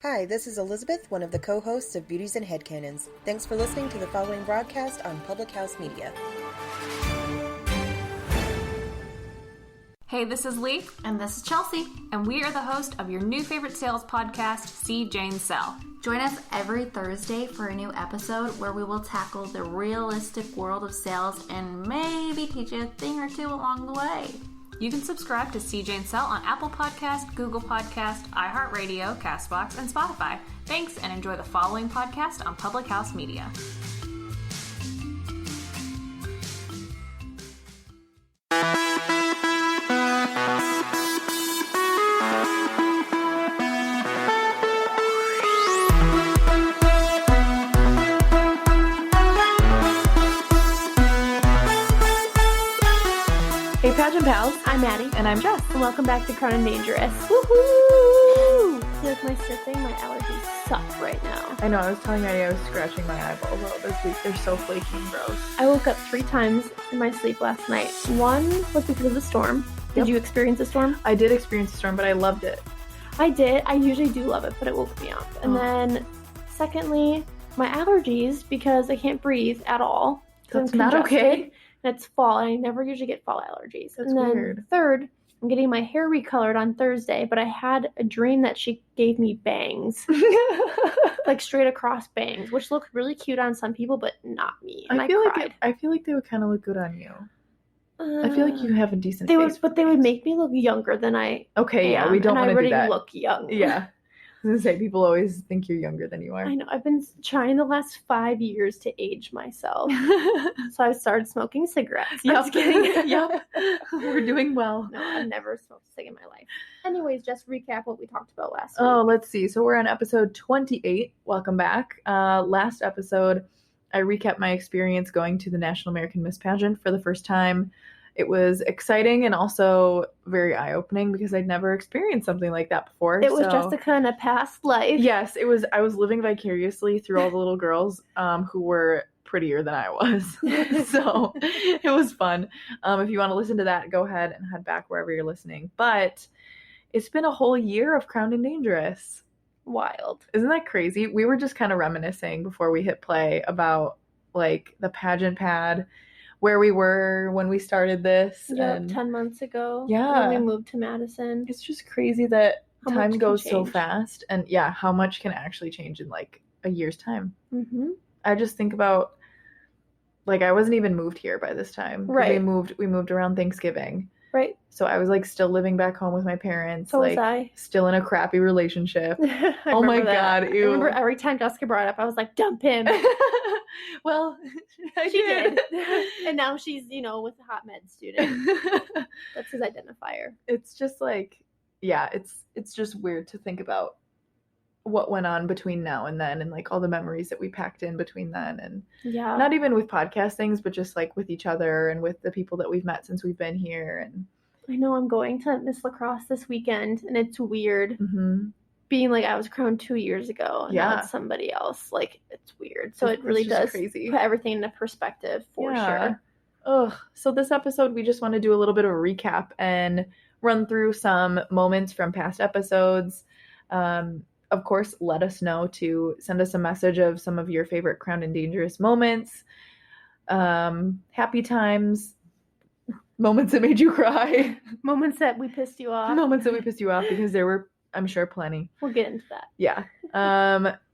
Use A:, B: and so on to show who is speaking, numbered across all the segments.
A: Hi, this is Elizabeth, one of the co-hosts of Beauties and Headcanons. Thanks for listening to the following broadcast on Public House Media.
B: Hey, this is Lee.
C: And this is Chelsea.
B: And we are the host of your new favorite sales podcast, See Jane Sell.
C: Join us every Thursday for a new episode where we will tackle the realistic world of sales and maybe teach you a thing or two along the way.
B: You can subscribe to See Jane Sell on Apple Podcast, Google Podcast, iHeartRadio, CastBox, and Spotify. Thanks, and enjoy the following podcast on Public House Media.
D: Hey Pageant Pals,
E: I'm Maddie.
D: and I'm Jess.
E: And welcome back to Crown and Dangerous.
D: Woohoo!
E: I feel like my sniffing, my allergies suck right now.
D: I know, I was telling Maddie I was scratching my eyeballs out this week. They're so flaky and gross.
E: I woke up 3 times in my sleep last night. One was because of the storm. Did
D: Yep.
E: you experience a storm?
D: I did experience a storm, but I loved it.
E: I did. I usually do love it, but it woke me up. And then, secondly, my allergies because I can't breathe at all. 'Cause
D: That's
E: I'm
D: not
E: congested,
D: okay.
E: And it's fall, and I never usually get fall allergies.
D: That's
E: and then
D: weird.
E: third, I'm getting my hair recolored on Thursday, but I had a dream that she gave me bangs. Like straight across bangs, which look really cute on some people, but not me. And I
D: feel
E: cried.
D: like they would kind of look good on you. I feel like you have a decent
E: They
D: face.
E: would make me look younger than I
D: Okay, yeah,
E: am,
D: we don't
E: and
D: want
E: I
D: to do
E: already
D: that.
E: look young.
D: Yeah. I was gonna say, people always think you're younger than you are.
E: I know. I've been trying the last 5 years to age myself. So I started smoking cigarettes. I'm just kidding.
D: Yep. We're doing well.
E: No, I've never smoked a cig in my life. Anyways, just recap what we talked about last
D: Oh,
E: week.
D: let's see. So we're on episode 28. Welcome back. Last episode, I recapped my experience going to the National American Miss Pageant for the first time. It was exciting and also very eye-opening because I'd never experienced something like that before.
E: It was just a kind of past life.
D: Yes, it was. I was living vicariously through all the little girls who were prettier than I was. So it was fun. If you want to listen to that, go ahead and head back wherever you're listening. But it's been a whole year of Crowned and Dangerous.
E: Wild.
D: Isn't that crazy? We were just kind of reminiscing before we hit play about like the pageant pad, where we were when we started this.
E: Yep,
D: And
E: 10 months ago.
D: Yeah.
E: When we moved to Madison.
D: it's just crazy that
E: How
D: time
E: much can
D: goes so
E: change.
D: fast. And yeah, how much can actually change in like a year's time.
E: Mm-hmm.
D: I just think about, like, I wasn't even moved here by this time. 'Cause
E: Right.
D: We moved around Thanksgiving.
E: Right.
D: So I was like still living back home with my parents.
E: So
D: like
E: was I.
D: still in a crappy relationship.
E: I
D: Oh my
E: remember that.
D: God,
E: I remember
D: ew.
E: every time Jessica brought it up, I was like, dump him.
D: Well, I
E: She
D: did.
E: and now she's, with a hot med student. That's his identifier.
D: It's just like, yeah, it's just weird to think about what went on between now and then, and like all the memories that we packed in between then, and
E: Yeah.
D: not even with podcast things, but just like with each other and with the people that we've met since we've been here. And
E: I know I'm going to Miss Lacrosse this weekend, and it's weird being like I was crowned 2 years ago, and now
D: Yeah.
E: it's somebody else. Like, it's weird. So
D: It's
E: it really
D: just
E: does
D: crazy.
E: put everything into perspective for sure.
D: Ugh. So this episode, we just want to do a little bit of a recap and run through some moments from past episodes. Of course, let us know to send us a message of some of your favorite Crowned and Dangerous moments. Happy times, moments that made you cry,
E: Moments that we pissed you off.
D: moments that we pissed you off, because there were, I'm sure, plenty.
E: We'll get into that.
D: Yeah.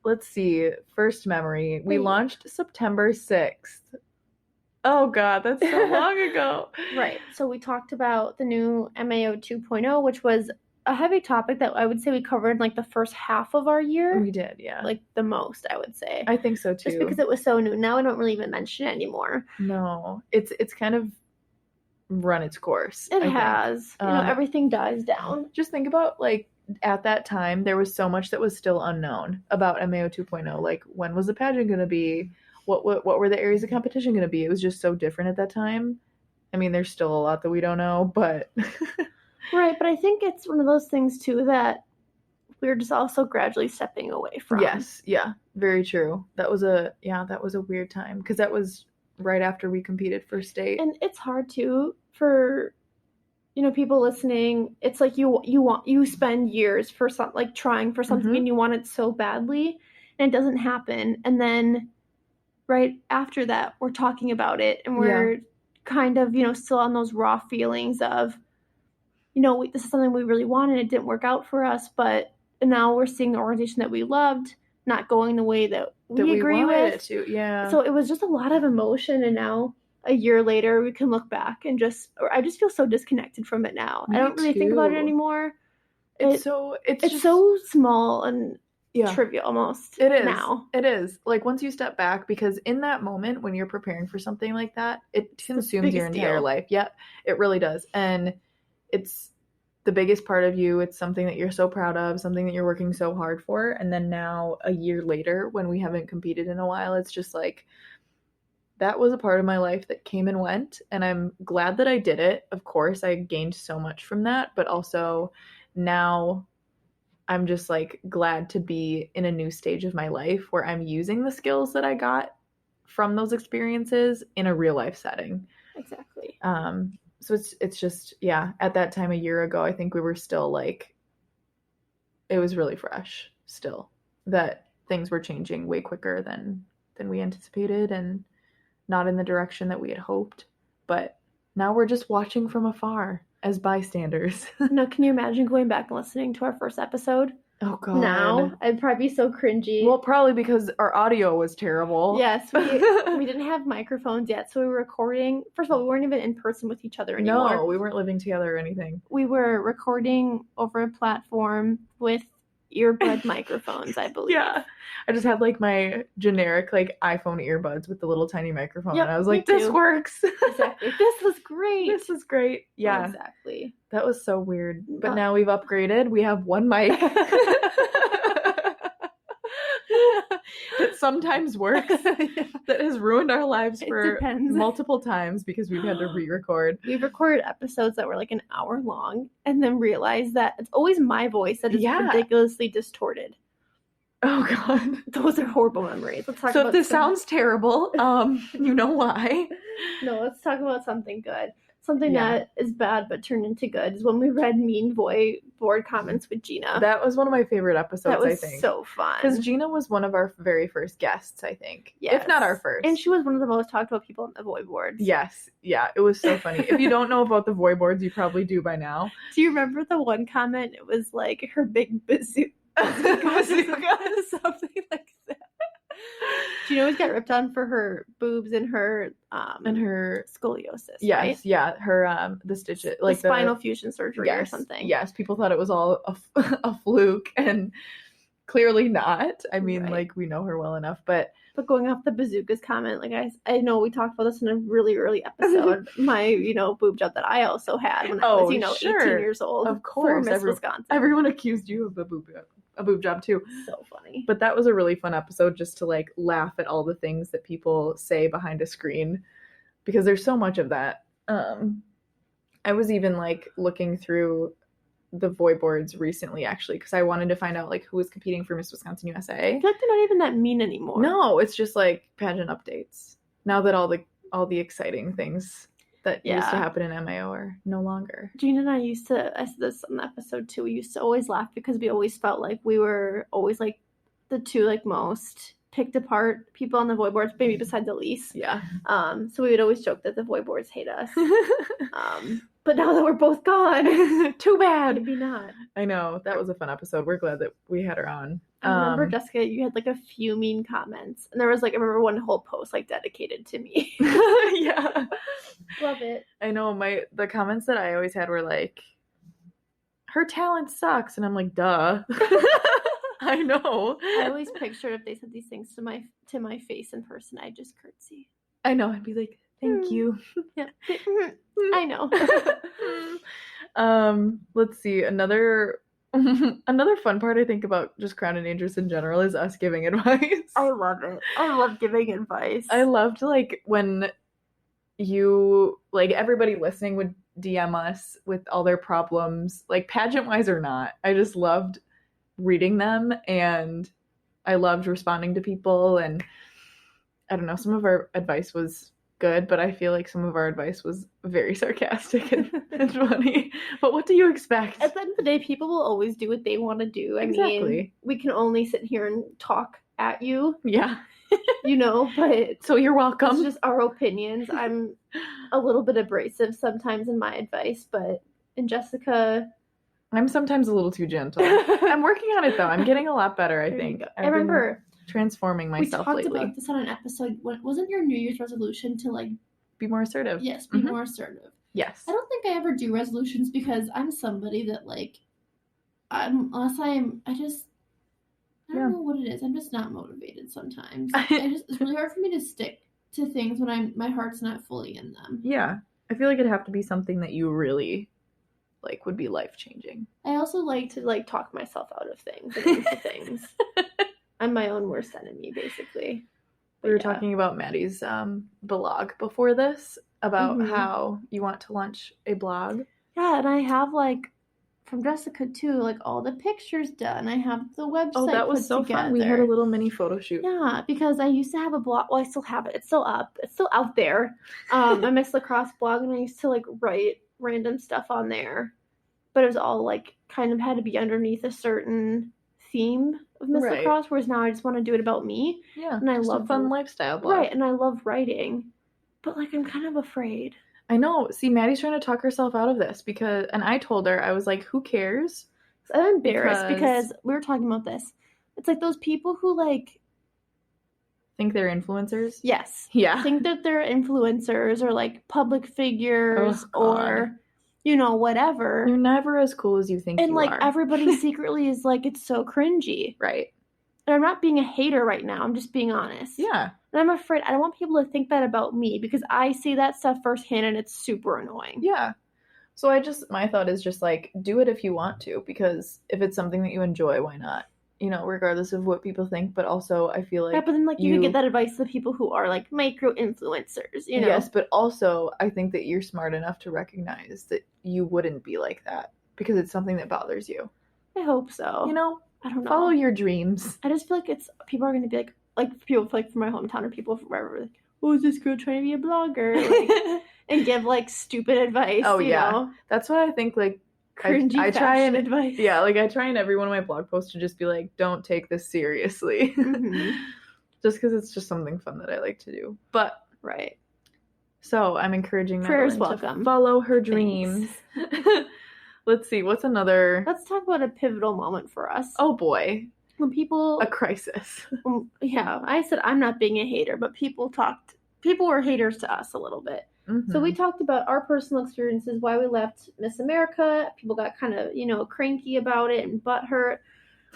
D: Let's see. First memory. We
E: Wait.
D: launched September 6th. Oh God, that's so long ago.
E: Right. So we talked about the new MAO 2.0, which was a heavy topic that I would say we covered like the first half of our year.
D: We did, yeah.
E: Like the most, I would say.
D: I think so too.
E: Just because it was so new. Now I don't really even mention it anymore.
D: No, it's kind of run its course.
E: It
D: I think.
E: has. Everything dies down.
D: Just think about, like, at that time, there was so much that was still unknown about MAO 2.0. Like, when was the pageant going to be? What were the areas of competition going to be? It was just so different at that time. I mean, there's still a lot that we don't know, but
E: Right, but I think it's one of those things too that we're just also gradually stepping away from.
D: yes, yeah, very true. That was a weird time, because that was right after we competed for state.
E: And it's hard too for people listening, it's like you spend years for like trying for something
D: Mhm.
E: and you want it so badly and it doesn't happen. And then right after that, we're talking about it and we're kind of, still on those raw feelings of, this is something we really wanted. It didn't work out for us, but now we're seeing an organization that we loved not going the way that we agree
D: wanted
E: with.
D: it to. Yeah.
E: So it was just a lot of emotion, and now a year later we can look back and I just feel so disconnected from it now.
D: Me
E: I don't really think about it
D: too.
E: anymore.
D: It's
E: It's so small and
D: yeah.
E: trivial almost.
D: It is.
E: Now.
D: It is. Like once you step back, because in that moment when you're preparing for something like that, it consumes your entire life. Yep, it really does. And it's the biggest part of you. It's something that you're so proud of, something that you're working so hard for. And then now a year later, when we haven't competed in a while, it's just like, that was a part of my life that came and went. And I'm glad that I did it. Of course, I gained so much from that, but also now I'm just like glad to be in a new stage of my life where I'm using the skills that I got from those experiences in a real life setting.
E: Exactly.
D: So it's just, yeah, at that time a year ago, I think we were still like, it was really fresh still that things were changing way quicker than we anticipated and not in the direction that we had hoped. But now we're just watching from afar as bystanders.
E: No, can you imagine going back and listening to our first episode?
D: Oh God.
E: Now I'd probably be so cringy.
D: Well, probably because our audio was terrible.
E: Yes, we didn't have microphones yet, so we were recording. First of all, we weren't even in person with each other anymore.
D: No, we weren't living together or anything.
E: We were recording over a platform with earbud microphones, I believe.
D: Yeah. I just had like my generic like iPhone earbuds with the little tiny microphone.
E: Yep,
D: and I was like, this works.
E: Exactly. This was great.
D: This is great. Yeah.
E: Exactly.
D: That was so weird. But now we've upgraded. We have one mic. That sometimes works. That has ruined our lives for multiple times because we've had to re-record.
E: We've recorded episodes that were like an hour long and then realized that it's always my voice that is ridiculously distorted.
D: Oh God.
E: Those are horrible memories. Let's talk
D: so
E: about
D: if this sounds terrible, you know why.
E: No, let's talk about something good. Something that is bad but turned into good is when we read mean board comments with Gina.
D: That was one of my favorite episodes,
E: I think. So fun.
D: Because Gina was one of our very first guests, I think. Yes. If not our first.
E: And she was one of the most talked about people on the Void boards.
D: Yes. Yeah, it was so funny. If you don't know about the Void boards, you probably do by now.
E: Do you remember the one comment? It was like her big bazooka. Something like that. Gina always got ripped on for her boobs and her scoliosis.
D: Yes,
E: right?
D: Yeah, her the stitches, like
E: the spinal fusion surgery or something.
D: Yes, people thought it was all a fluke, and clearly not. I mean, like we know her well enough, but
E: going off the bazookas comment, like I know we talked about this in a really early episode. My boob job that I also had when I was 18 years old.
D: Of course,
E: Miss Wisconsin.
D: Everyone accused you of a boob job too.
E: So funny.
D: But that was a really fun episode just to like laugh at all the things that people say behind a screen, because there's so much of that. I was even like looking through the Void boards recently, actually, because I wanted to find out like who was competing for Miss Wisconsin USA.
E: I feel like they're not even that mean anymore.
D: No, it's just like pageant updates. Now that all the exciting things that used to happen in MAO are no longer.
E: Gina and I said this on the episode too, we used to always laugh because we always felt like we were always like the two like most picked apart people on the Void boards, maybe besides Elise.
D: Yeah.
E: So we would always joke that the Void boards hate us. But now that we're both gone,
D: too bad.
E: Maybe not.
D: I know. That was a fun episode. We're glad that we had her on.
E: I remember, Jessica, you had like a few mean comments. And there was like, I remember one whole post like dedicated to me.
D: Yeah.
E: Love it.
D: I know. The comments that I always had were like, her talent sucks. And I'm like, duh. I know.
E: I always pictured if they said these things to my face in person, I'd just curtsy.
D: I know. I'd be like, thank you.
E: Yeah. I know.
D: Let's see. Another fun part I think about just Crown and Dangerous in general is us giving advice.
E: I love it. I love giving advice.
D: I loved like when you like everybody listening would DM us with all their problems, like pageant wise or not. I just loved reading them and I loved responding to people, and I don't know, some of our advice was good, but I feel like some of our advice was very sarcastic and funny. But what do you expect?
E: At the end of the day, people will always do what they want to do. I
D: Exactly.
E: mean, we can only sit here and talk at you,
D: Yeah.
E: But
D: So you're welcome.
E: it's just our opinions. I'm a little bit abrasive sometimes in my advice, and Jessica,
D: I'm sometimes a little too gentle. I'm working on it though. I'm getting a lot better, I think.
E: I remember
D: transforming myself
E: we talked
D: lately.
E: about this on an episode. Wasn't your New Year's resolution to like
D: be more assertive?
E: Yes, be more assertive.
D: Yes.
E: I don't think I ever do resolutions because I'm somebody that like I don't know what it is. I'm just not motivated sometimes. It's really hard for me to stick to things when my heart's not fully in them.
D: Yeah. I feel like it'd have to be something that you really like would be life-changing.
E: I also like to like talk myself out of things and into things. I'm my own worst enemy, basically.
D: We were talking about Maddie's blog before this, about how you want to launch a blog.
E: Yeah, and I have like from Jessica too, like all the pictures done. I have the website.
D: Oh, that was so
E: together.
D: fun. We had a little mini photo shoot.
E: Yeah, because I used to have a blog. Well, I still have it. It's still up. It's still out there. My Miss Lacrosse blog, and I used to like write random stuff on there. But it was all like kind of had to be underneath a certain theme of Miss Lacrosse, whereas now I just want to do it about me.
D: Yeah,
E: and I love
D: a fun lifestyle blog.
E: Right, and I love writing. But like I'm kind of afraid.
D: I know. See, Maddie's trying to talk herself out of this and I told her, I was like, who cares?
E: I'm embarrassed because we were talking about this. It's like those people who like
D: think they're influencers.
E: Yes.
D: Yeah.
E: Think that they're influencers or like public figures or whatever.
D: You're never as cool as you think you are.
E: And like everybody secretly is like, it's so cringy.
D: Right.
E: And I'm not being a hater right now. I'm just being honest.
D: Yeah.
E: And I'm afraid I don't want people to think that about me because I see that stuff firsthand and it's super annoying.
D: Yeah. So my thought is just like, do it if you want to, because if it's something that you enjoy, why not? Regardless of what people think, but also I feel like...
E: Yeah, but then like you could get that advice to people who are like micro-influencers,
D: Yes, but also I think that you're smart enough to recognize that you wouldn't be like that because it's something that bothers you.
E: I hope so. I don't know.
D: Follow your dreams.
E: I just feel like people are going to be like people like from my hometown or people from wherever, like, oh, is this girl trying to be a blogger? Like, and give like stupid advice.
D: Oh,
E: you know?
D: That's why I think like
E: cringy
D: I try and
E: advice.
D: Yeah, like I try in every one of my blog posts to just be like, don't take this seriously. Just because it's just something fun that I like to do. But
E: right.
D: So I'm encouraging
E: Prayers
D: Madeline
E: welcome.
D: to follow her dreams. Let's see, what's another...
E: Let's talk about a pivotal moment for us.
D: Oh boy.
E: When people...
D: A crisis.
E: Yeah, I said I'm not being a hater, but people were haters to us a little bit. So we talked about our personal experiences, why we left Miss America. People got kind of, cranky about it and butthurt,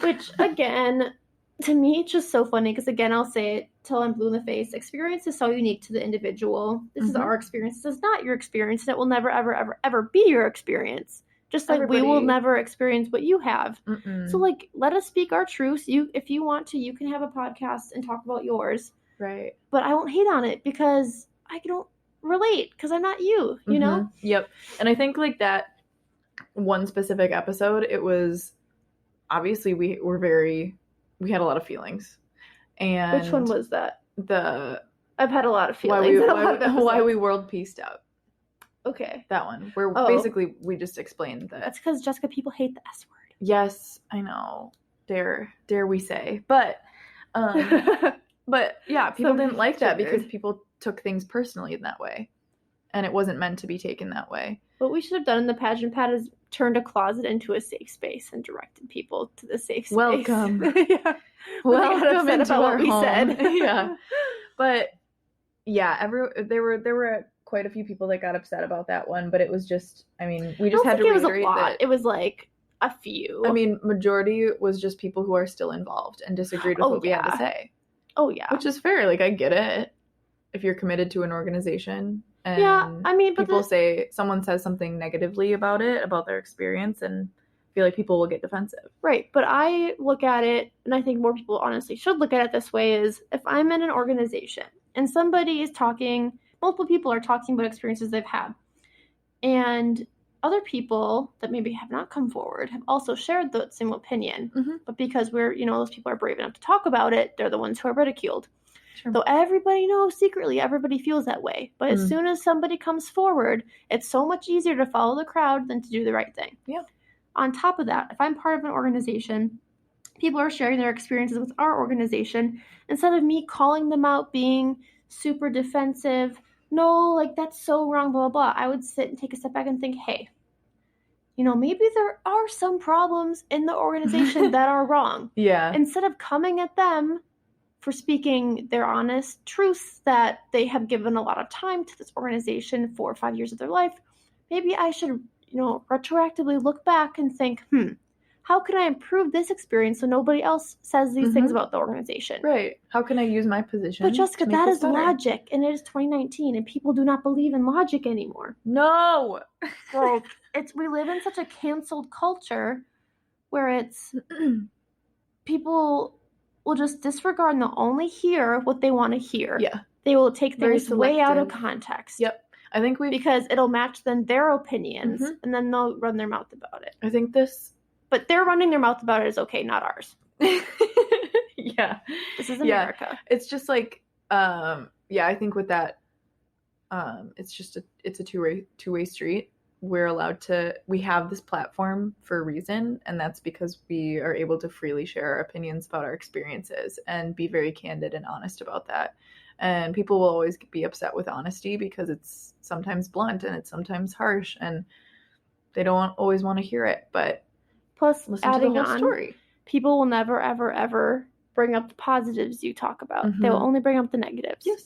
E: which again, to me, it's just so funny because again, I'll say it till I'm blue in the face. Experience is so unique to the individual. This is our experience. This is not your experience. And it will never, ever, ever, ever be your experience. Just like we will never experience what you have. So like, let us speak our truths. If you want to, you can have a podcast and talk about yours.
D: Right.
E: But I won't hate on it because I don't relate because I'm not you, you know?
D: Yep. And I think like that one specific episode, it was obviously we had a lot of feelings. And
E: which one was that? I've had a lot of
D: feelings. Why we world peaced out.
E: Okay.
D: That one. Where basically we just explained that.
E: That's because Jessica, people hate the S word.
D: Yes, I know. Dare we say. But but yeah, people didn't like that because people took things personally in that way. And it wasn't meant to be taken that way.
E: What we should have done in the pageant pad is turned a closet into a safe space and directed people to the safe space.
D: Welcome.
E: Yeah.
D: Welcome into
E: about what we
D: home.
E: said.
D: Yeah. But yeah, there were quite a few people that got upset about that one, but it was just, I mean, we just had to reiterate that.
E: It was like a few.
D: I mean, majority was just people who are still involved and disagreed with what we had to say.
E: Oh yeah.
D: Which is fair. Like I get it. If you're committed to an organization and but people say someone says something negatively about their experience, and I feel like people will get defensive.
E: Right. But I look at it, and I think more people honestly should look at it this way, is if I'm in an organization and somebody is talking, multiple people are talking about experiences they've had, and other people that maybe have not come forward have also shared the same opinion, but because those people are brave enough to talk about it, they're the ones who are ridiculed.
D: Sure.
E: So everybody knows secretly, everybody feels that way. But as soon as somebody comes forward, it's so much easier to follow the crowd than to do the right thing.
D: Yeah.
E: On top of that, if I'm part of an organization, people are sharing their experiences with our organization. Instead of me calling them out, being super defensive, no, like, that's so wrong, blah, blah, blah, I would sit and take a step back and think, hey, maybe there are some problems in the organization that are wrong.
D: Yeah.
E: Instead of coming at them for speaking their honest truths that they have given a lot of time to this organization, 4 or 5 years of their life, maybe I should, retroactively look back and think, how can I improve this experience so nobody else says these things about the organization?
D: Right. How can I use my position?
E: But Jessica,
D: to make
E: that
D: this
E: is
D: better?
E: logic, and it is 2019, and people do not believe in logic anymore.
D: No.
E: So we live in such a canceled culture where it's people will just disregard and they'll only hear what they want to hear.
D: Yeah.
E: They will take
D: Very
E: things way out of
D: selective.
E: context.
D: Yep. I think
E: because it'll match then their opinions, and then they'll run their mouth about it.
D: I think this.
E: But their running their mouth about it is okay, not ours.
D: Yeah.
E: This is America.
D: Yeah. It's just like, I think with that, it's a two-way street. We have this platform for a reason, and that's because we are able to freely share our opinions about our experiences and be very candid and honest about that. And people will always be upset with honesty because it's sometimes blunt and it's sometimes harsh, and they don't always want to hear it. But
E: plus,
D: listen to the whole story.
E: People will never, ever, ever bring up the positives you talk about. They will only bring up the negatives.
D: Yes,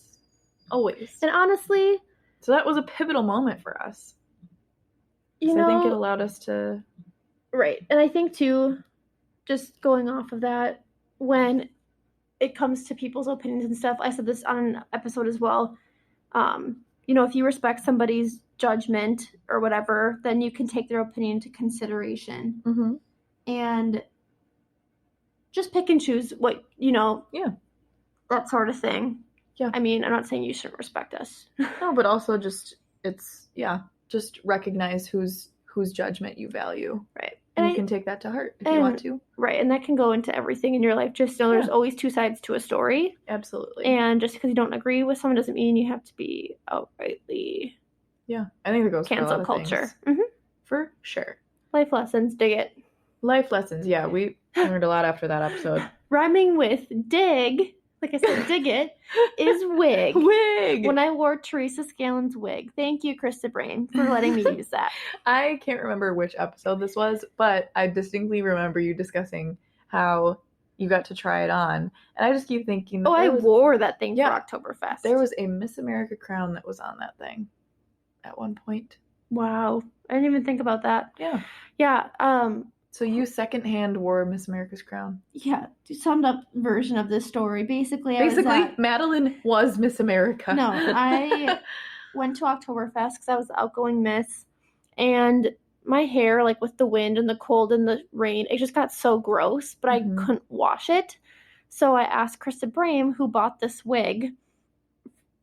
D: always.
E: And honestly,
D: so that was a pivotal moment for us. I think it allowed us to...
E: Right. And I think, too, just going off of that, when it comes to people's opinions and stuff, I said this on an episode as well, if you respect somebody's judgment or whatever, then you can take their opinion into consideration. And just pick and choose what, that sort of thing.
D: Yeah.
E: I mean, I'm not saying you shouldn't respect us.
D: No, but also just recognize whose judgment you value.
E: Right.
D: And you can take that to heart if you want to.
E: Right. And that can go into everything in your life. Just know there's always two sides to a story.
D: Absolutely.
E: And just because you don't agree with someone doesn't mean you have to be outrightly
D: I think it goes
E: cancel
D: for a lot of
E: culture.
D: For sure.
E: Life lessons. Dig it.
D: Life lessons. Yeah, we learned a lot after that episode.
E: Rhyming with dig, like I said, dig it, is wig.
D: Wig!
E: When I wore Teresa Scanlon's wig. Thank you, Krista Brain, for letting me use that.
D: I can't remember which episode this was, but I distinctly remember you discussing how you got to try it on. And I just keep thinking...
E: I wore that thing for Oktoberfest.
D: There was a Miss America crown that was on that thing at one point.
E: Wow. I didn't even think about that.
D: Yeah.
E: Yeah.
D: So you secondhand wore Miss America's crown.
E: Yeah. Summed up version of this story. Basically,
D: Madeline was Miss America.
E: No, I went to Oktoberfest because I was the outgoing Miss, and my hair, like with the wind and the cold and the rain, it just got so gross, but I couldn't wash it. So I asked Krista Brame, who bought this wig,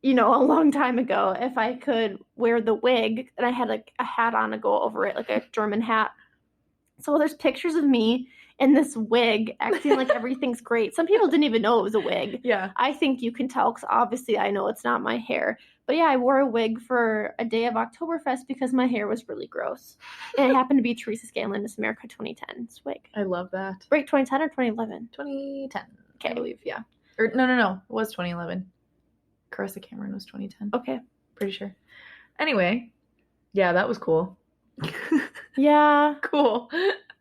E: a long time ago, if I could wear the wig, and I had like a hat on to go over it, like a German hat. So there's pictures of me in this wig acting like everything's great. Some people didn't even know it was a wig.
D: Yeah.
E: I think you can tell because obviously I know it's not my hair. But yeah, I wore a wig for a day of Oktoberfest because my hair was really gross. And it happened to be Teresa Scanlon, Miss America 2010's wig.
D: I love that.
E: Right, 2010 or 2011?
D: 2010,
E: okay.
D: I believe, yeah. Or no. It was 2011. Carissa Cameron was 2010.
E: Okay.
D: Pretty sure. Anyway, yeah, that was cool.
E: Yeah.
D: Cool.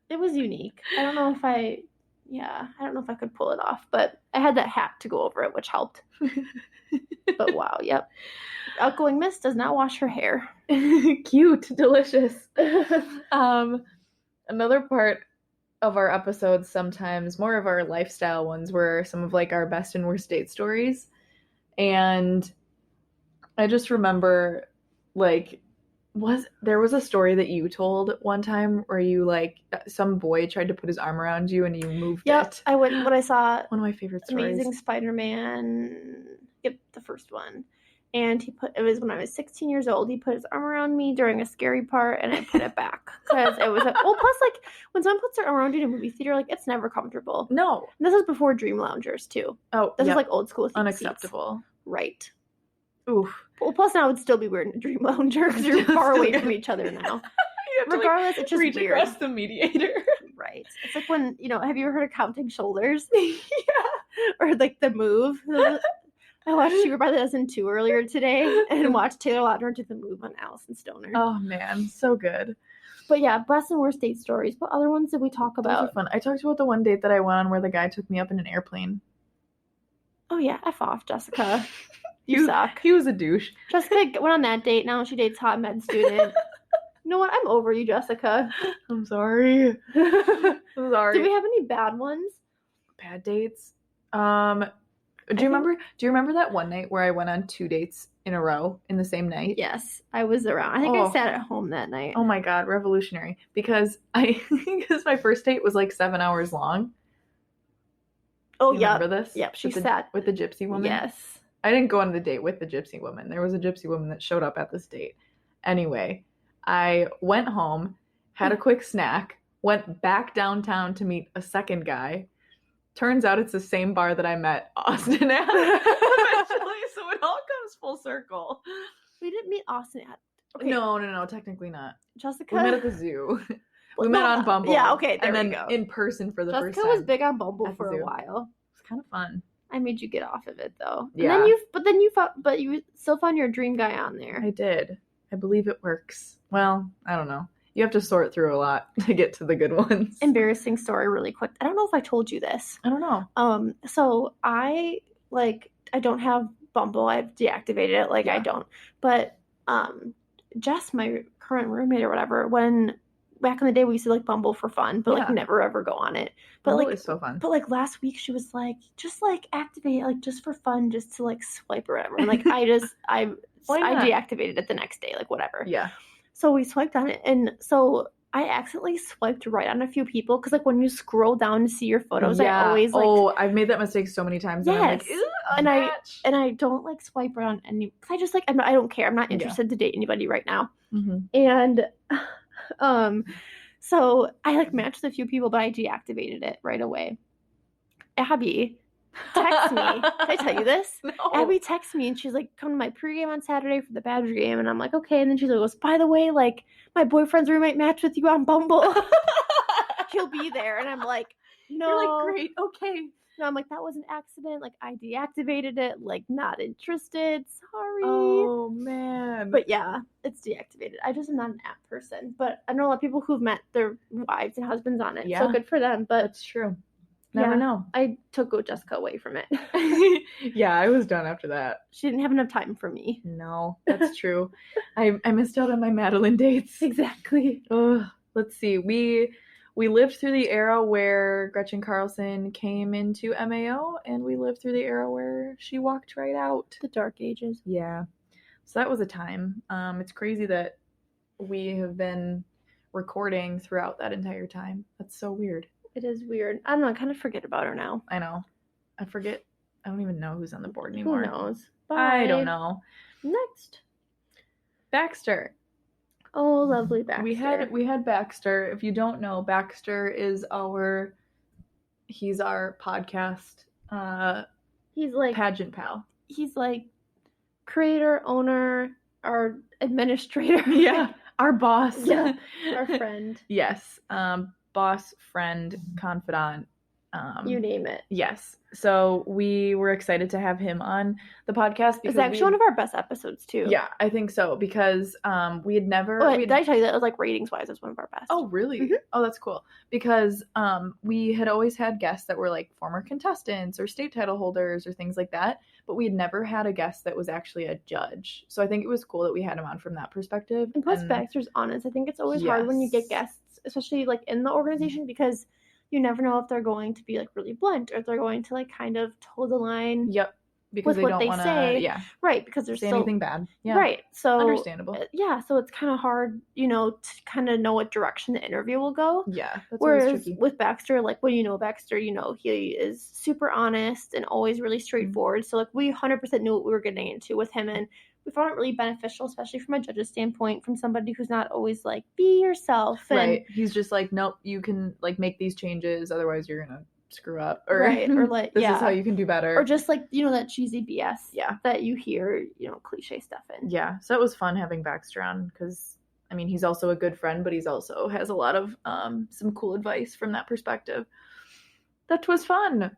E: It was unique. I don't know if I could pull it off, but I had that hat to go over it, which helped. But wow, yep. Outgoing Miss does not wash her hair.
D: Cute, delicious. Another part of our episodes, sometimes more of our lifestyle ones, were some of like our best and worst date stories. And I just remember like there was a story that you told one time where you like some boy tried to put his arm around you and you moved it.
E: I went when I saw
D: one of my favorite stories.
E: Amazing Spider-Man. Yep, the first one. And it was when I was 16 years old. He put his arm around me during a scary part, and I put it back because it was plus, like, when someone puts their arm around you in a movie theater, like, it's never comfortable.
D: No.
E: And this is before Dream Loungers too.
D: Oh,
E: this is like old school
D: unacceptable.
E: Seats. Right.
D: Oof.
E: Well, plus now it would still be weird in a Dream Lounger because you're far away from each other now. Regardless, it's just
D: reach
E: weird.
D: Across the mediator.
E: Right. It's like when, have you ever heard of counting shoulders?
D: Yeah.
E: Or like The Move. I watched Cheaper by the Dozen 2 earlier today and watched Taylor Lautner do The Move on Allison Stoner.
D: Oh man, so good.
E: But yeah, best and worst date stories. What other ones did we talk about?
D: Those are fun. I talked about the one date that I went on where the guy took me up in an airplane.
E: Oh yeah, F off, Jessica. You suck.
D: He was a douche.
E: Jessica went on that date. Now she dates hot med student. You know what? I'm over you, Jessica.
D: I'm sorry. I'm sorry.
E: Did we have any bad ones?
D: Bad dates? Do you remember that one night where I went on 2 dates in a row in the same night?
E: Yes, I was around. I think I sat at home that night.
D: Oh my god, revolutionary. Because my first date was like 7 hours long.
E: Oh
D: yeah.
E: Remember
D: this?
E: Yep, she
D: sat with the gypsy woman.
E: Yes.
D: I didn't go on the date with the gypsy woman. There was a gypsy woman that showed up at this date. Anyway, I went home, had a quick snack, went back downtown to meet a second guy. Turns out it's the same bar that I met Austin at eventually, so it all comes full circle.
E: We didn't meet Austin at...
D: Okay. No, technically not.
E: Jessica?
D: We met at the zoo. We met on Bumble.
E: Yeah, okay, there
D: and
E: we
D: then
E: go.
D: In person for the first time.
E: Jessica was big on Bumble for a while.
D: It was kind of fun.
E: I made you get off of it though.
D: Yeah.
E: And you still found your dream guy on there.
D: I did. I believe it works. Well, I don't know. You have to sort through a lot to get to the good ones.
E: Embarrassing story really quick. I don't know if I told you this.
D: I don't know.
E: So I don't have Bumble. I've deactivated it. I don't. But Jess, my current roommate or whatever, when back in the day we used to Bumble for fun, but never ever go on it. But
D: Bumble is so fun.
E: But last week she was just activate it just for fun, just to swipe or whatever. And I deactivated it the next day, whatever.
D: Yeah.
E: So we swiped on it, and so I accidentally swiped right on a few people because when you scroll down to see your photos, I always
D: I've made that mistake so many times.
E: Yes.
D: And I'm
E: and I don't swipe right on any because I just I don't care. I'm not interested to date anybody right now.
D: Mm-hmm.
E: And so I matched a few people, but I deactivated it right away. Abby texts me. Did I tell you this?
D: No.
E: Abby texts me and she's come to my pregame on Saturday for the Badger game, and I'm like, okay. And then she goes, by the way, my boyfriend's roommate matched with you on Bumble. He'll be there. And I'm like, no.
D: You're great, okay.
E: No, I'm that was an accident. I deactivated it. Not interested. Sorry.
D: Oh man.
E: But yeah, it's deactivated. I just am not an app person. But I know a lot of people who've met their wives and husbands on it. Yeah. So good for them. But
D: that's true. Never know.
E: I took Jessica away from it.
D: Yeah, I was done after that.
E: She didn't have enough time for me.
D: No, that's true. I missed out on my Madeline dates.
E: Exactly.
D: Let's see. We lived through the era where Gretchen Carlson came into MAO, and we lived through the era where she walked right out.
E: The dark ages.
D: Yeah. So that was a time. It's crazy that we have been recording throughout that entire time. That's so weird.
E: It is weird. I don't know. I kind of forget about her now.
D: I know. I forget. I don't even know who's on the board anymore.
E: Who knows? Bye.
D: I don't know.
E: Next.
D: Baxter.
E: Oh, lovely Baxter.
D: We had Baxter. If you don't know, Baxter is he's our podcast
E: he's
D: pageant pal.
E: He's creator, owner, our administrator.
D: Yeah. Our boss.
E: Yeah. Our friend.
D: Yes. Boss, friend, confidant.
E: You name it.
D: Yes. So we were excited to have him on the podcast.
E: It's actually one of our best episodes too.
D: Yeah, I think so, because we had never...
E: did I tell you that? It was ratings-wise, it's one of our best.
D: Oh, really? Mm-hmm. Oh, that's cool. Because we had always had guests that were former contestants or state title holders or things like that, but we had never had a guest that was actually a judge. So I think it was cool that we had him on from that perspective.
E: And plus Baxter's honest. I think it's always hard when you get guests, especially in the organization, because you never know if they're going to be really blunt or if they're going to kind of toe the line.
D: Yep. because they
E: what
D: don't
E: they
D: want
E: say.
D: to
E: Right, because there's
D: say
E: still
D: anything bad. Yeah.
E: right. So
D: Understandable.
E: Yeah, so it's kind of hard, to kind of know what direction the interview will go.
D: Yeah, that's always
E: Whereas
D: tricky.
E: with Baxter, like when you know Baxter, he is super honest and always really straightforward. So like we 100% knew what we were getting into with him, and we found it really beneficial, especially from a judge's standpoint, from somebody who's not always like, be yourself. And,
D: right. He's just like, nope, you can like make these changes, otherwise you're gonna screw up. Or
E: right. Or like,
D: this is how you can do better.
E: Or just like, that cheesy BS
D: Yeah.
E: that you hear, cliche stuff in.
D: Yeah. So it was fun having Baxter on because, I mean, he's also a good friend, but he's also has a lot of some cool advice from that perspective. That was fun.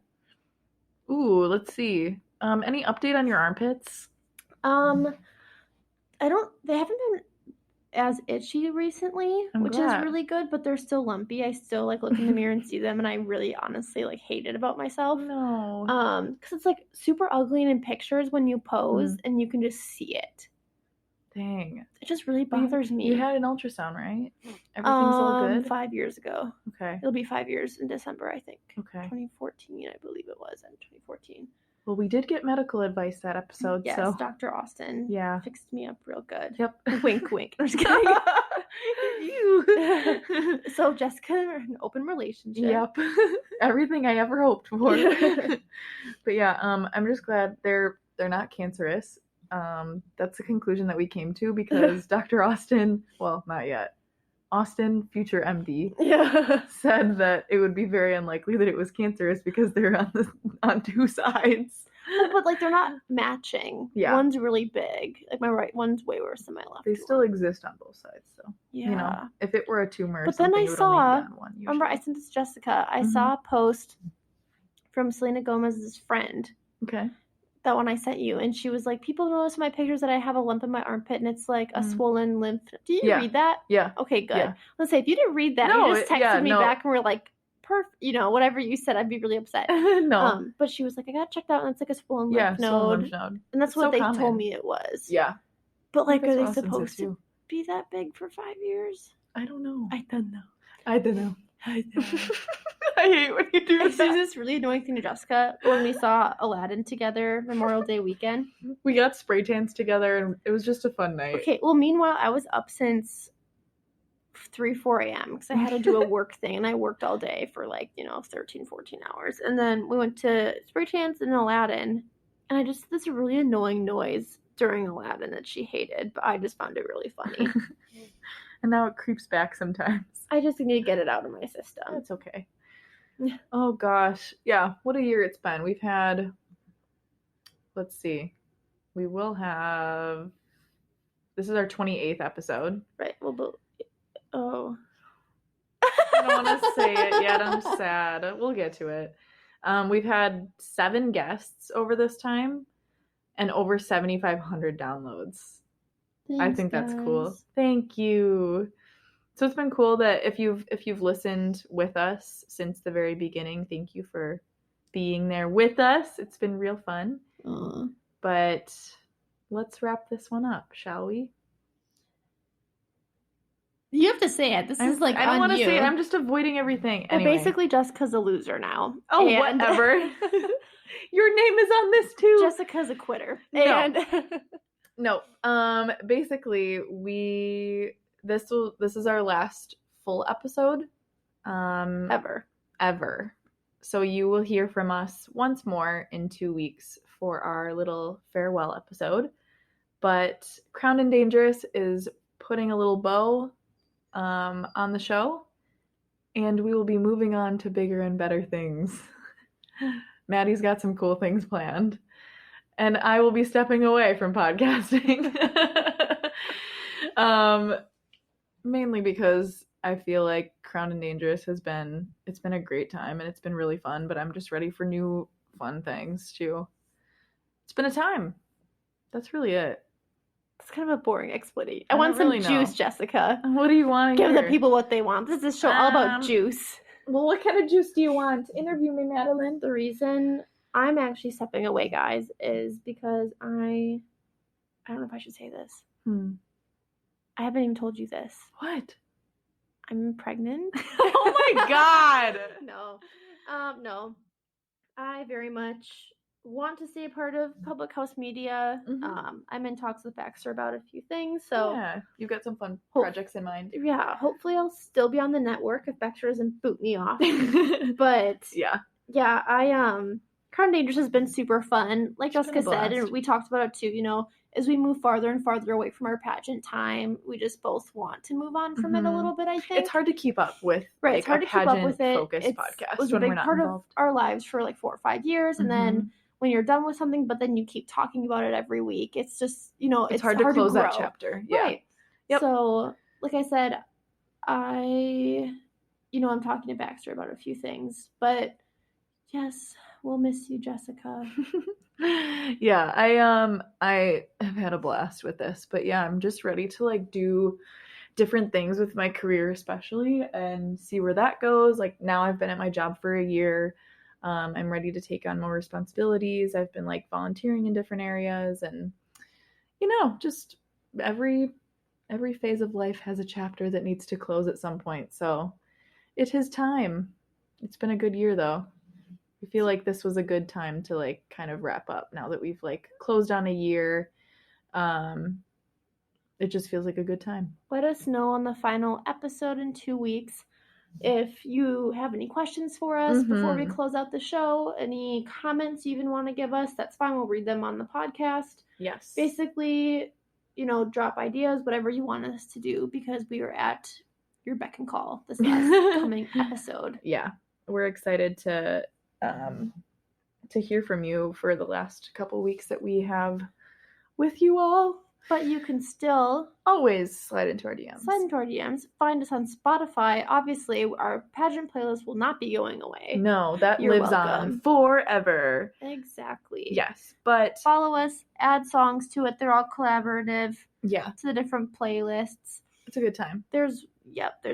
D: Ooh, let's see. Any update on your armpits?
E: They haven't been as itchy recently, which is really good, but they're still lumpy. I still like look in the mirror and see them, and I really honestly like hate it about myself.
D: No.
E: Because it's like super ugly in pictures when you pose and you can just see it.
D: Dang.
E: It just really bothers me.
D: You had an ultrasound, right? Everything's all good?
E: 5 years ago.
D: Okay.
E: It'll be 5 years in December, I think.
D: Okay.
E: 2014, I believe it was. In 2014.
D: Well, we did get medical advice that episode,
E: yes,
D: so.
E: Dr. Austin.
D: Yeah.
E: Fixed me up real good.
D: Yep.
E: Wink, wink. I'm just kidding.
D: You.
E: So Jessica are in an open relationship.
D: Yep. Everything I ever hoped for. But yeah, I'm just glad they're not cancerous. That's the conclusion that we came to because Dr. Austin, well, not yet. Austin, future MD, said that it would be very unlikely that it was cancerous because they're on two sides.
E: But like they're not matching.
D: Yeah.
E: One's really big. Like my right one's way worse than my left.
D: They still exist on both sides, so
E: yeah.
D: If it were a tumor,
E: but then I saw.
D: One,
E: remember, I sent this to Jessica. I saw a post from Selena Gomez's friend.
D: Okay.
E: That one I sent you, and she was like, people notice in my pictures that I have a lump in my armpit, and it's like a swollen lymph. Did you read that?
D: Yeah.
E: Okay, good.
D: Yeah.
E: Let's say if you didn't read that, you just texted me back and were like, whatever you said, I'd be really upset.
D: No.
E: But she was like, I got checked out, and it's like a swollen lymph node. And that's what they told me it was.
D: Yeah.
E: But like, are they supposed to be that big for 5 years?
D: I don't know.
E: I don't know.
D: I hate when you do
E: This
D: that.
E: is this really annoying thing to Jessica. When we saw Aladdin together Memorial Day weekend.
D: We got spray tans together and it was just a fun night.
E: Okay, well, meanwhile, I was up since 4 a.m. because I had to do a work thing, and I worked all day for 13, 14 hours. And then we went to spray tans in Aladdin, and I just this really annoying noise during Aladdin that she hated, but I just found it really funny.
D: And now it creeps back sometimes.
E: I just need to get it out of my system.
D: That's okay. Oh gosh. Yeah, what a year it's been. We've had, let's see, we will have, this is our 28th episode.
E: Right. Well, oh.
D: I don't want to say it yet. I'm sad. We'll get to it. We've had 7 guests over this time and over 7,500 downloads.
E: Thanks,
D: I think that's cool.
E: guys.
D: Thank you. So it's been cool that if you've listened with us since the very beginning, thank you for being there with us. It's been real fun. But let's wrap this one up, shall we?
E: You have to say it. This is like
D: I don't want to
E: you.
D: say it. I'm just avoiding everything.
E: Well,
D: Anyway.
E: basically, Jessica's a loser now.
D: Oh, whatever. Your name is on this too.
E: Jessica's a quitter.
D: No.
E: And
D: No. Basically, this is our last full episode. Ever. So you will hear from us once more in 2 weeks for our little farewell episode. But Crowned and Dangerous is putting a little bow on the show, and we will be moving on to bigger and better things. Maddie's got some cool things planned, and I will be stepping away from podcasting. Mainly because I feel like Crowned and Dangerous it's been a great time and it's been really fun, but I'm just ready for new fun things too. It's been a time. That's really it.
E: it's kind of a boring explanation.
D: I
E: I want
D: don't
E: some
D: really
E: juice,
D: know.
E: Jessica.
D: What do you want to
E: Give
D: hear?
E: the people what they want. This is a show all about juice.
D: Well, what kind of juice do you want? Interview me, Madeline.
E: The reason I'm actually stepping away, guys, is because I don't know if I should say this. I haven't even told you this.
D: What?
E: I'm pregnant.
D: Oh my god!
E: No. No. I very much want to stay a part of Public House Media. I'm in talks with Baxter about a few things, so
D: yeah, you've got some fun projects in mind.
E: Yeah, hopefully I'll still be on the network if Baxter doesn't boot me off. But yeah, Crown Dangerous has been super fun. Like Jessica said, and we talked about it too, you know, as we move farther and farther away from our pageant time, we just both want to move on from it a little bit, I think.
D: It's hard to keep up with
E: it's hard to keep up with it.
D: Focused podcast.
E: It was a big part of our lives for like 4 or 5 years, and then when you're done with something, but then you keep talking about it every week, it's just, you know, it's hard to close that chapter. Yeah. Right. Yep. So, like I said, I'm talking to Baxter about a few things, but yes, we'll miss you, Jessica.
D: Yeah, I have had a blast with this, but yeah, I'm just ready to like do different things with my career, especially, and see where that goes. Like now I've been at my job for a year. I'm ready to take on more responsibilities. I've been like volunteering in different areas, and you know, just every phase of life has a chapter that needs to close at some point. So it is time. It's been a good year though. I feel like this was a good time to like kind of wrap up now that we've like closed on a year. It just feels like a good time.
E: Let us know on the final episode in 2 weeks if you have any questions for us before we close out the show, any comments you even want to give us, that's fine. We'll read them on the podcast.
D: Yes.
E: Basically, you know, drop ideas, whatever you want us to do, because we are at your beck and call this last coming episode.
D: Yeah. We're excited to hear from you for the last couple weeks that we have with you all.
E: But you can still
D: always slide into our DMs.
E: Find us on Spotify. Obviously, our pageant playlist will not be going away.
D: No, that lives on forever.
E: Exactly.
D: Yes, but
E: follow us, add songs to it. They're all collaborative.
D: Yeah.
E: To the different playlists.
D: It's a good time.
E: There's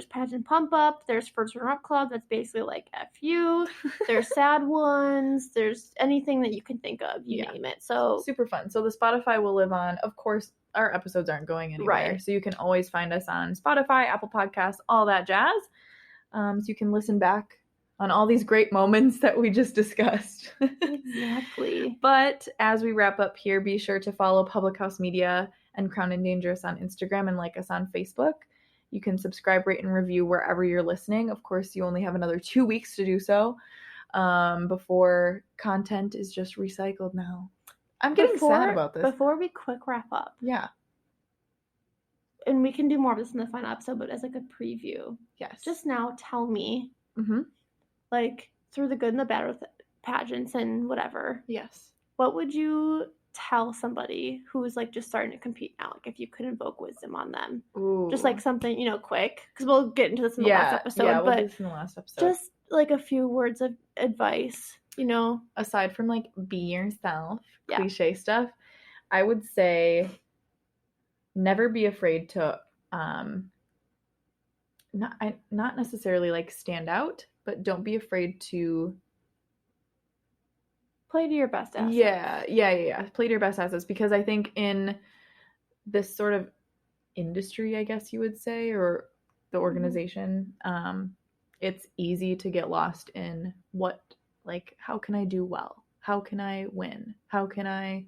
E: Pageant Pump Up. There's First Run Up Club. That's basically like FU. There's sad ones. There's anything that you can think of. You name it. So
D: super fun. So the Spotify will live on. Of course, our episodes aren't going anywhere. Right. So you can always find us on Spotify, Apple Podcasts, all that jazz. So you can listen back on all these great moments that we just discussed.
E: Exactly.
D: But as we wrap up here, be sure to follow Public House Media and Crown and Dangerous on Instagram and like us on Facebook. You can subscribe, rate, and review wherever you're listening. Of course, you only have another 2 weeks to do so before content is just recycled now. I'm getting sad about this.
E: Before we quick wrap up.
D: Yeah.
E: And we can do more of this in the final episode, but as like a preview.
D: Yes.
E: Just now tell me, like, through the good and the bad with pageants and whatever.
D: Yes.
E: What would you tell somebody who is like just starting to compete now, like if you could invoke wisdom on them?
D: Ooh.
E: Just like something, you know, quick, because we'll get into this in the last episode.
D: Yeah, we'll do this in the last episode.
E: Just like a few words of advice, you know,
D: aside from like be yourself, cliche stuff, I would say never be afraid to not necessarily like stand out, but don't be afraid to
E: play to your best assets.
D: Yeah. Play to your best assets, because I think in this sort of industry, I guess you would say, or the organization, it's easy to get lost in how can I do well? How can I win? How can I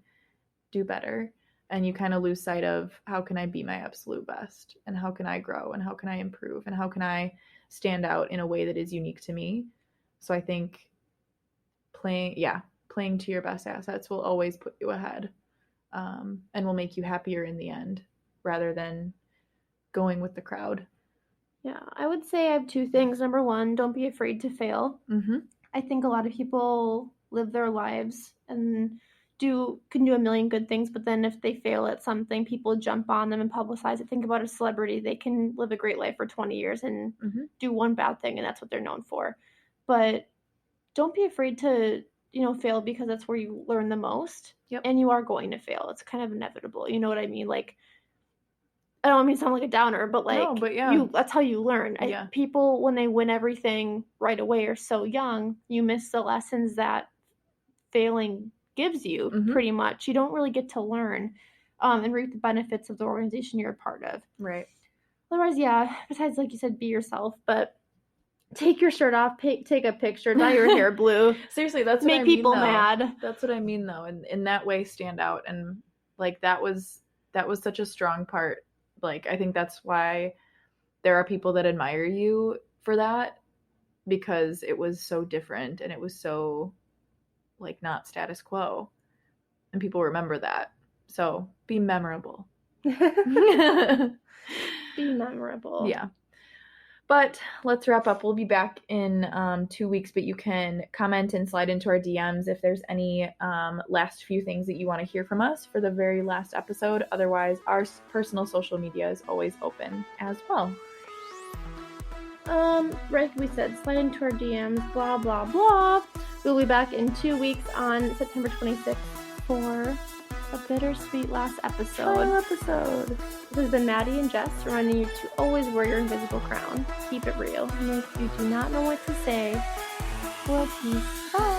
D: do better? And you kind of lose sight of how can I be my absolute best, and how can I grow, and how can I improve, and how can I stand out in a way that is unique to me. So I think playing to your best assets will always put you ahead, and will make you happier in the end rather than going with the crowd.
E: Yeah, I would say I have 2 things. Number 1, don't be afraid to fail. I think a lot of people live their lives and can do a million good things, but then if they fail at something, people jump on them and publicize it. Think about a celebrity. They can live a great life for 20 years and do one bad thing, and that's what they're known for. But don't be afraid to, you know, fail, because that's where you learn the most.
D: Yep.
E: And you are going to fail. It's kind of inevitable. You know what I mean? Like, I don't mean to sound like a downer, but like,
D: no, but yeah.
E: That's how you learn. People, when they win everything right away, are so young, you miss the lessons that failing gives you. Pretty much. You don't really get to learn and reap the benefits of the organization you're a part of.
D: Right.
E: Otherwise, besides, like you said, be yourself. But take your shirt off, take a picture, dye your hair blue.
D: Seriously, that's what I
E: Make
D: mean,
E: people
D: though.
E: mad.
D: That's what I mean, though. And in that way, stand out. And like that was such a strong part. Like, I think that's why there are people that admire you for that, because it was so different and it was so like not status quo, and people remember that. So be memorable.
E: Be memorable.
D: Yeah. But let's wrap up. We'll be back in 2 weeks, but you can comment and slide into our DMs if there's any last few things that you want to hear from us for the very last episode. Otherwise, our personal social media is always open as well.
E: Like we said, slide into our DMs, blah, blah, blah. We'll be back in 2 weeks on September 26th for a bittersweet last episode.
D: Final episode.
E: This has been Maddie and Jess reminding you to always wear your invisible crown. Keep it real. And if you do not know what to say, well, peace. Bye.